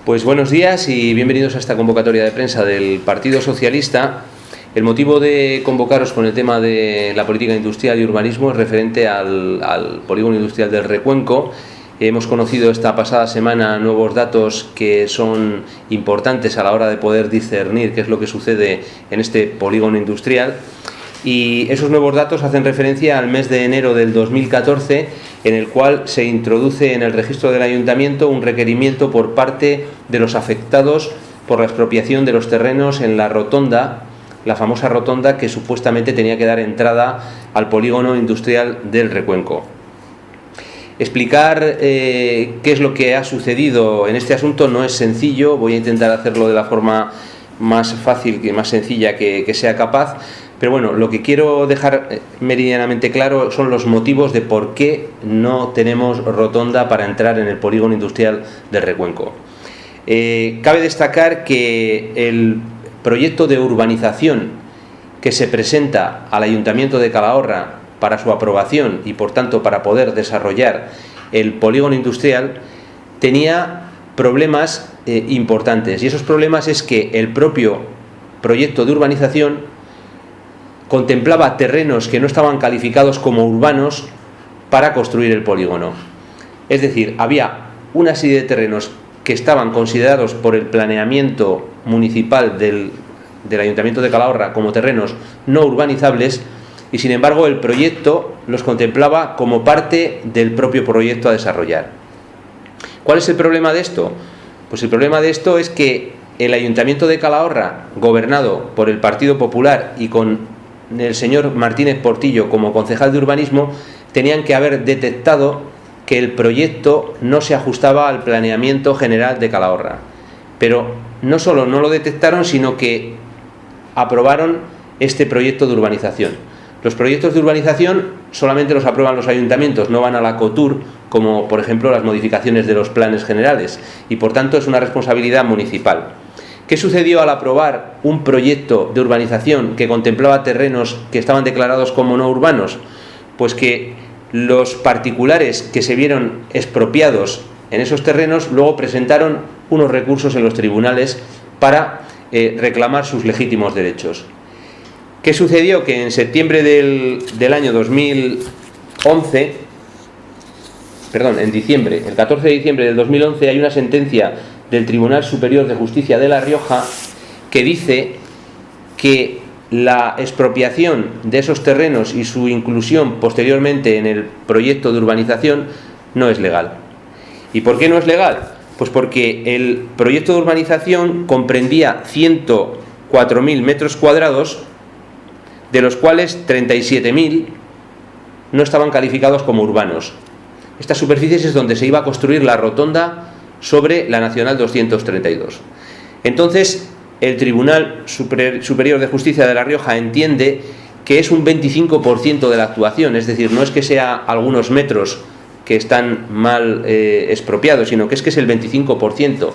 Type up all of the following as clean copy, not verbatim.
Pues buenos días y bienvenidos a esta convocatoria de prensa del Partido Socialista. El motivo de convocaros con el tema de la política industrial y urbanismo es referente al polígono industrial del Recuenco. Hemos conocido esta pasada semana nuevos datos que son importantes a la hora de poder discernir qué es lo que sucede en este polígono industrial. Y esos nuevos datos hacen referencia al mes de enero del 2014, en el cual se introduce en el registro del ayuntamiento un requerimiento por parte de los afectados por la expropiación de los terrenos en la rotonda, la famosa rotonda que supuestamente tenía que dar entrada al polígono industrial del Recuenco. Explicar qué es lo que ha sucedido en este asunto no es sencillo. Voy a intentar hacerlo de la forma más fácil y más sencilla que sea capaz. Pero bueno, lo que quiero dejar meridianamente claro son los motivos de por qué no tenemos rotonda para entrar en el polígono industrial del Recuenco. Cabe destacar que el proyecto de urbanización que se presenta al Ayuntamiento de Calahorra para su aprobación y por tanto para poder desarrollar el polígono industrial tenía problemas importantes, y esos problemas es que el propio proyecto de urbanización contemplaba terrenos que no estaban calificados como urbanos para construir el polígono. Es decir, había una serie de terrenos que estaban considerados por el planeamiento municipal del Ayuntamiento de Calahorra como terrenos no urbanizables, y sin embargo el proyecto los contemplaba como parte del propio proyecto a desarrollar. ¿Cuál es el problema de esto? Pues el problema de esto es que el Ayuntamiento de Calahorra, gobernado por el Partido Popular y con el señor Martínez Portillo como concejal de urbanismo, tenían que haber detectado que el proyecto no se ajustaba al planeamiento general de Calahorra. Pero no solo no lo detectaron, sino que aprobaron este proyecto de urbanización. Los proyectos de urbanización solamente los aprueban los ayuntamientos, no van a la COTUR, como por ejemplo las modificaciones de los planes generales, y por tanto es una responsabilidad municipal. ¿Qué sucedió al aprobar un proyecto de urbanización que contemplaba terrenos que estaban declarados como no urbanos? Pues que los particulares que se vieron expropiados en esos terrenos luego presentaron unos recursos en los tribunales para reclamar sus legítimos derechos. ¿Qué sucedió? Que en septiembre del año 2011, el 14 de diciembre del 2011 hay una sentencia del Tribunal Superior de Justicia de La Rioja que dice que la expropiación de esos terrenos y su inclusión posteriormente en el proyecto de urbanización no es legal. ¿Y por qué no es legal? Pues porque el proyecto de urbanización comprendía 104.000 metros cuadrados, de los cuales 37.000 no estaban calificados como urbanos. Estas superficies es donde se iba a construir la rotonda sobre la Nacional 232. Entonces, el Tribunal Superior de Justicia de La Rioja entiende que es un 25% de la actuación, es decir, no es que sea algunos metros que están mal expropiados, sino que es el 25%,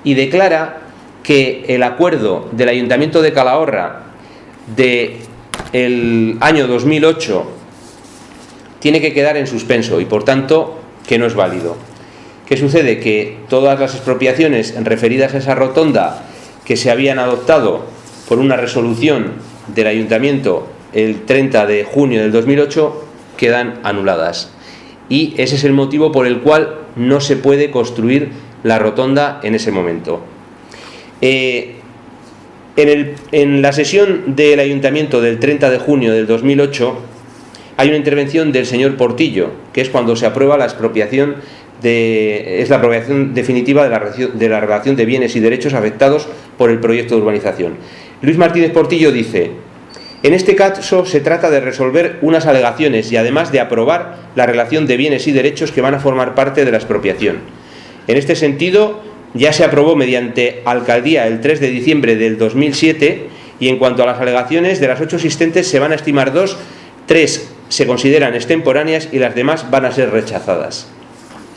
y declara que el acuerdo del Ayuntamiento de Calahorra del año 2008 tiene que quedar en suspenso y por tanto que no es válido. ¿Qué sucede? Que todas las expropiaciones referidas a esa rotonda que se habían adoptado por una resolución del Ayuntamiento el 30 de junio del 2008 quedan anuladas. Y ese es el motivo por el cual no se puede construir la rotonda en ese momento. En la sesión del Ayuntamiento del 30 de junio del 2008 hay una intervención del señor Portillo, que es cuando se aprueba la expropiación es la aprobación definitiva de la relación de bienes y derechos afectados por el proyecto de urbanización. Luis Martínez Portillo dice: en este caso se trata de resolver unas alegaciones y además de aprobar la relación de bienes y derechos que van a formar parte de la expropiación. En este sentido, ya se aprobó mediante alcaldía el 3 de diciembre del 2007 y en cuanto a las alegaciones, de las 8 existentes se van a estimar 2, 3 se consideran extemporáneas y las demás van a ser rechazadas.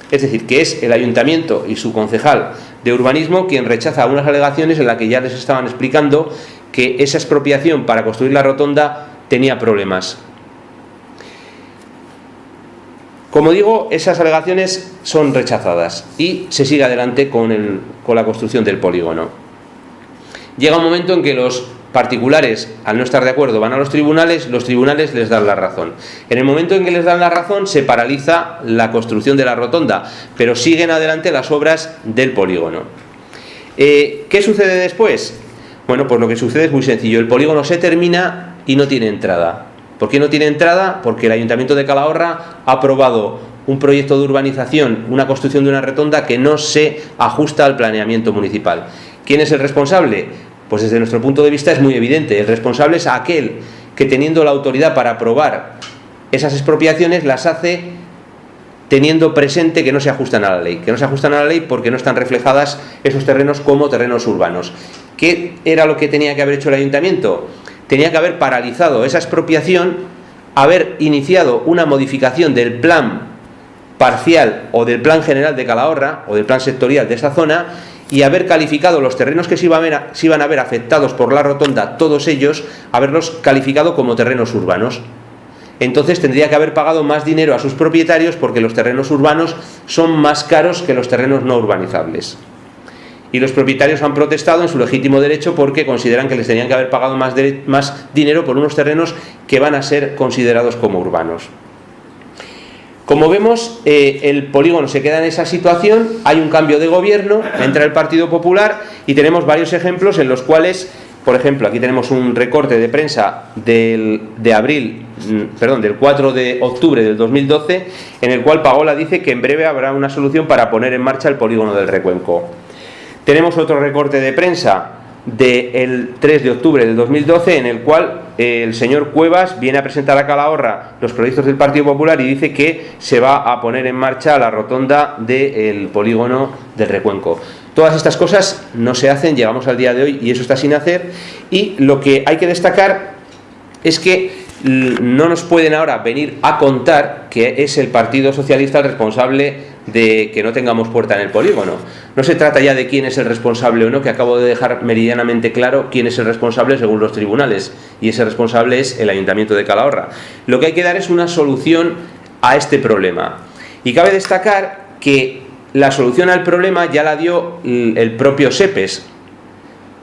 Es decir, que es el ayuntamiento y su concejal de urbanismo quien rechaza unas alegaciones en las que ya les estaban explicando que esa expropiación para construir la rotonda tenía problemas. Como digo, esas alegaciones son rechazadas y se sigue adelante con la construcción del polígono. Llega un momento en que los particulares, al no estar de acuerdo, van a los tribunales les dan la razón. En el momento en que les dan la razón, se paraliza la construcción de la rotonda, pero siguen adelante las obras del polígono. ¿Qué sucede después? Bueno, pues lo que sucede es muy sencillo. El polígono se termina y no tiene entrada. ¿Por qué no tiene entrada? Porque el Ayuntamiento de Calahorra ha aprobado un proyecto de urbanización, una construcción de una rotonda que no se ajusta al planeamiento municipal. ¿Quién es el responsable? Pues desde nuestro punto de vista es muy evidente. El responsable es aquel que, teniendo la autoridad para aprobar esas expropiaciones, las hace teniendo presente que no se ajustan a la ley. Que no se ajustan a la ley porque no están reflejadas esos terrenos como terrenos urbanos. ¿Qué era lo que tenía que haber hecho el ayuntamiento? Tenía que haber paralizado esa expropiación, haber iniciado una modificación del plan parcial o del plan general de Calahorra o del plan sectorial de esa zona y haber calificado los terrenos que se iban a ver afectados por la rotonda, todos ellos, haberlos calificado como terrenos urbanos. Entonces tendría que haber pagado más dinero a sus propietarios porque los terrenos urbanos son más caros que los terrenos no urbanizables. Y los propietarios han protestado en su legítimo derecho porque consideran que les tenían que haber pagado más dinero por unos terrenos que van a ser considerados como urbanos. Como vemos, el polígono se queda en esa situación, hay un cambio de gobierno, entra el Partido Popular y tenemos varios ejemplos en los cuales, por ejemplo, aquí tenemos un recorte de prensa del 4 de octubre del 2012, en el cual Pagola dice que en breve habrá una solución para poner en marcha el polígono del Recuenco. Tenemos otro recorte de prensa del 3 de octubre del 2012 en el cual el señor Cuevas viene a presentar a Calahorra los proyectos del Partido Popular y dice que se va a poner en marcha la rotonda del polígono del Recuenco. Todas estas cosas no se hacen, llegamos al día de hoy y eso está sin hacer, y lo que hay que destacar es que no nos pueden ahora venir a contar que es el Partido Socialista el responsable de que no tengamos puerta en el polígono. No se trata ya de quién es el responsable o no, que acabo de dejar meridianamente claro quién es el responsable según los tribunales, y ese responsable es el Ayuntamiento de Calahorra. Lo que hay que dar es una solución a este problema, y cabe destacar que la solución al problema ya la dio el propio SEPES,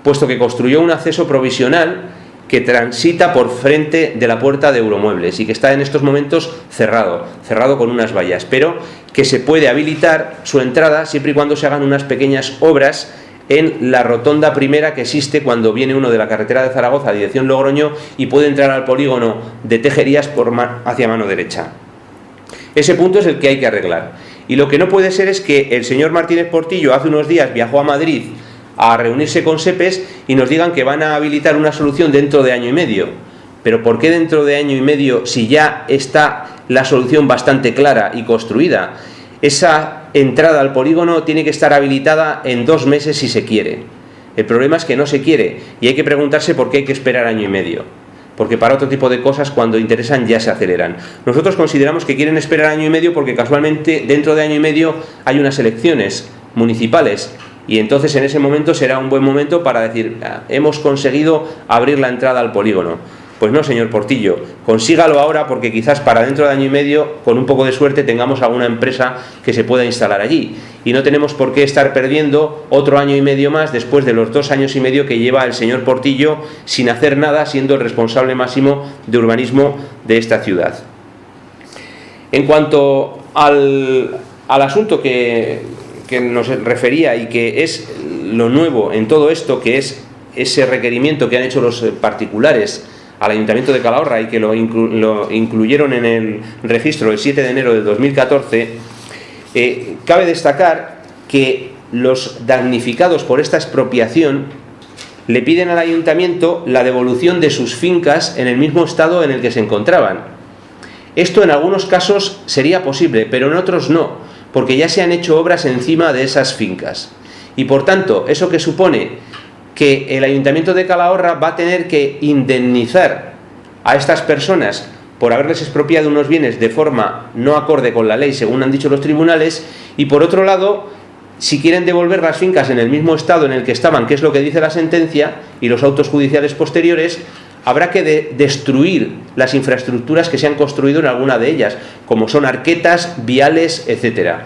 puesto que construyó un acceso provisional que transita por frente de la puerta de Euromuebles y que está en estos momentos cerrado con unas vallas, pero que se puede habilitar su entrada siempre y cuando se hagan unas pequeñas obras en la rotonda primera que existe cuando viene uno de la carretera de Zaragoza a dirección Logroño y puede entrar al polígono de Tejerías hacia mano derecha. Ese punto es el que hay que arreglar. Y lo que no puede ser es que el señor Martínez Portillo hace unos días viajó a Madrid a reunirse con SEPES y nos digan que van a habilitar una solución dentro de año y medio. ¿Pero por qué dentro de año y medio si ya está la solución bastante clara y construida? Esa entrada al polígono tiene que estar habilitada en 2 meses si se quiere. El problema es que no se quiere y hay que preguntarse por qué hay que esperar año y medio. Porque para otro tipo de cosas, cuando interesan, ya se aceleran. Nosotros consideramos que quieren esperar año y medio porque casualmente dentro de año y medio hay unas elecciones municipales. Y entonces en ese momento será un buen momento para decir, hemos conseguido abrir la entrada al polígono. Pues no, señor Portillo, consígalo ahora porque quizás para dentro de año y medio, con un poco de suerte, tengamos alguna empresa que se pueda instalar allí. Y no tenemos por qué estar perdiendo otro año y medio más después de los 2 años y medio que lleva el señor Portillo sin hacer nada, siendo el responsable máximo de urbanismo de esta ciudad. En cuanto al asunto que nos refería y que es lo nuevo en todo esto, que es ese requerimiento que han hecho los particulares al Ayuntamiento de Calahorra y que lo incluyeron en el registro el 7 de enero de 2014, cabe destacar que los damnificados por esta expropiación le piden al Ayuntamiento la devolución de sus fincas en el mismo estado en el que se encontraban. Esto en algunos casos sería posible, pero en otros no, porque ya se han hecho obras encima de esas fincas. Y por tanto, eso que supone que el Ayuntamiento de Calahorra va a tener que indemnizar a estas personas por haberles expropiado unos bienes de forma no acorde con la ley, según han dicho los tribunales, y por otro lado, si quieren devolver las fincas en el mismo estado en el que estaban, que es lo que dice la sentencia y los autos judiciales posteriores, habrá que destruir las infraestructuras que se han construido en alguna de ellas, como son arquetas, viales, etcétera.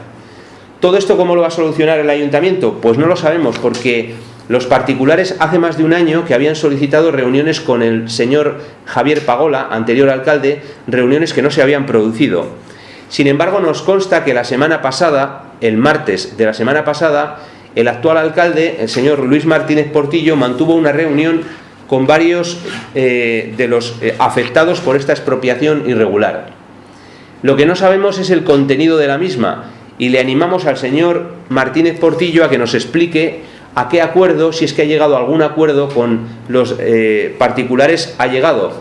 ¿Todo esto cómo lo va a solucionar el ayuntamiento? Pues no lo sabemos, porque los particulares hace más de un año que habían solicitado reuniones con el señor Javier Pagola, anterior alcalde, reuniones que no se habían producido. Sin embargo, nos consta que la semana pasada, el martes de la semana pasada, el actual alcalde, el señor Luis Martínez Portillo, mantuvo una reunión con varios de los afectados por esta expropiación irregular. Lo que no sabemos es el contenido de la misma, y le animamos al señor Martínez Portillo a que nos explique a qué acuerdo, si es que ha llegado a algún acuerdo con los particulares, ha llegado,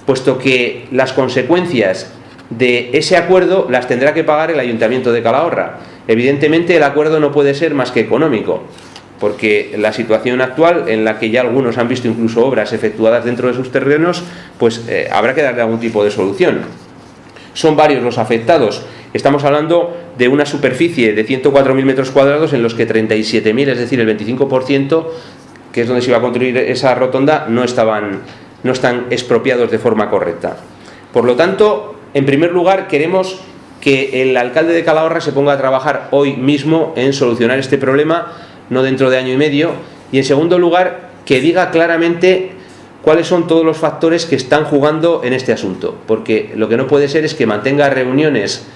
puesto que las consecuencias de ese acuerdo las tendrá que pagar el Ayuntamiento de Calahorra. Evidentemente el acuerdo no puede ser más que económico, porque la situación actual, en la que ya algunos han visto incluso obras efectuadas dentro de sus terrenos, pues habrá que darle algún tipo de solución. Son varios los afectados. Estamos hablando de una superficie de 104.000 metros cuadrados en los que 37.000, es decir, el 25%, que es donde se iba a construir esa rotonda, no están expropiados de forma correcta. Por lo tanto, en primer lugar, queremos que el alcalde de Calahorra se ponga a trabajar hoy mismo en solucionar este problema, no dentro de año y medio, y en segundo lugar, que diga claramente cuáles son todos los factores que están jugando en este asunto, porque lo que no puede ser es que mantenga reuniones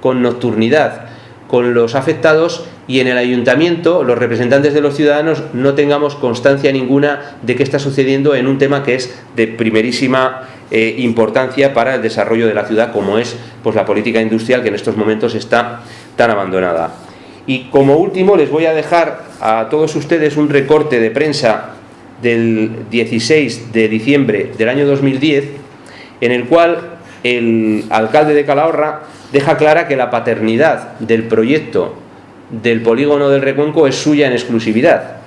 con nocturnidad con los afectados y en el ayuntamiento, los representantes de los ciudadanos, no tengamos constancia ninguna de qué está sucediendo en un tema que es de primerísima importancia para el desarrollo de la ciudad, como es pues la política industrial, que en estos momentos está tan abandonada. Y como último les voy a dejar a todos ustedes un recorte de prensa del 16 de diciembre del año 2010, en el cual el alcalde de Calahorra deja clara que la paternidad del proyecto del polígono del Recuenco es suya en exclusividad.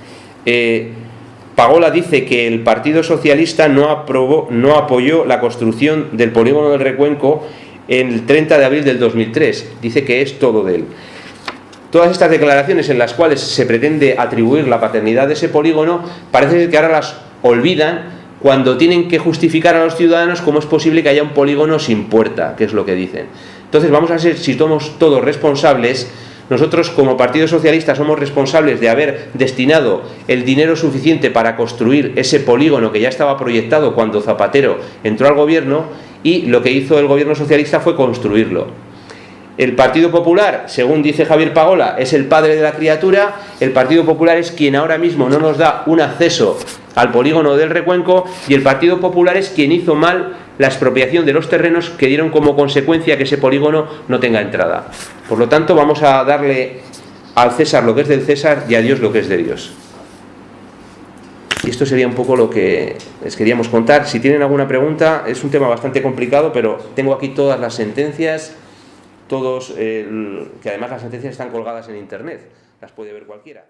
Pagola dice que el Partido Socialista no apoyó la construcción del polígono del Recuenco el 30 de abril del 2003. Dice que es todo de él. Todas estas declaraciones en las cuales se pretende atribuir la paternidad de ese polígono, parece que ahora las olvidan cuando tienen que justificar a los ciudadanos cómo es posible que haya un polígono sin puerta, que es lo que dicen. Entonces vamos a ser, si somos todos responsables, nosotros como Partido Socialista somos responsables de haber destinado el dinero suficiente para construir ese polígono que ya estaba proyectado cuando Zapatero entró al gobierno, y lo que hizo el gobierno socialista fue construirlo. El Partido Popular, según dice Javier Pagola, es el padre de la criatura. El Partido Popular es quien ahora mismo no nos da un acceso al polígono del Recuenco, y el Partido Popular es quien hizo mal la expropiación de los terrenos que dieron como consecuencia que ese polígono no tenga entrada. Por lo tanto, vamos a darle al César lo que es del César y a Dios lo que es de Dios. Y esto sería un poco lo que les queríamos contar. Si tienen alguna pregunta, es un tema bastante complicado, pero tengo aquí todas las sentencias, que además las sentencias están colgadas en internet, las puede ver cualquiera.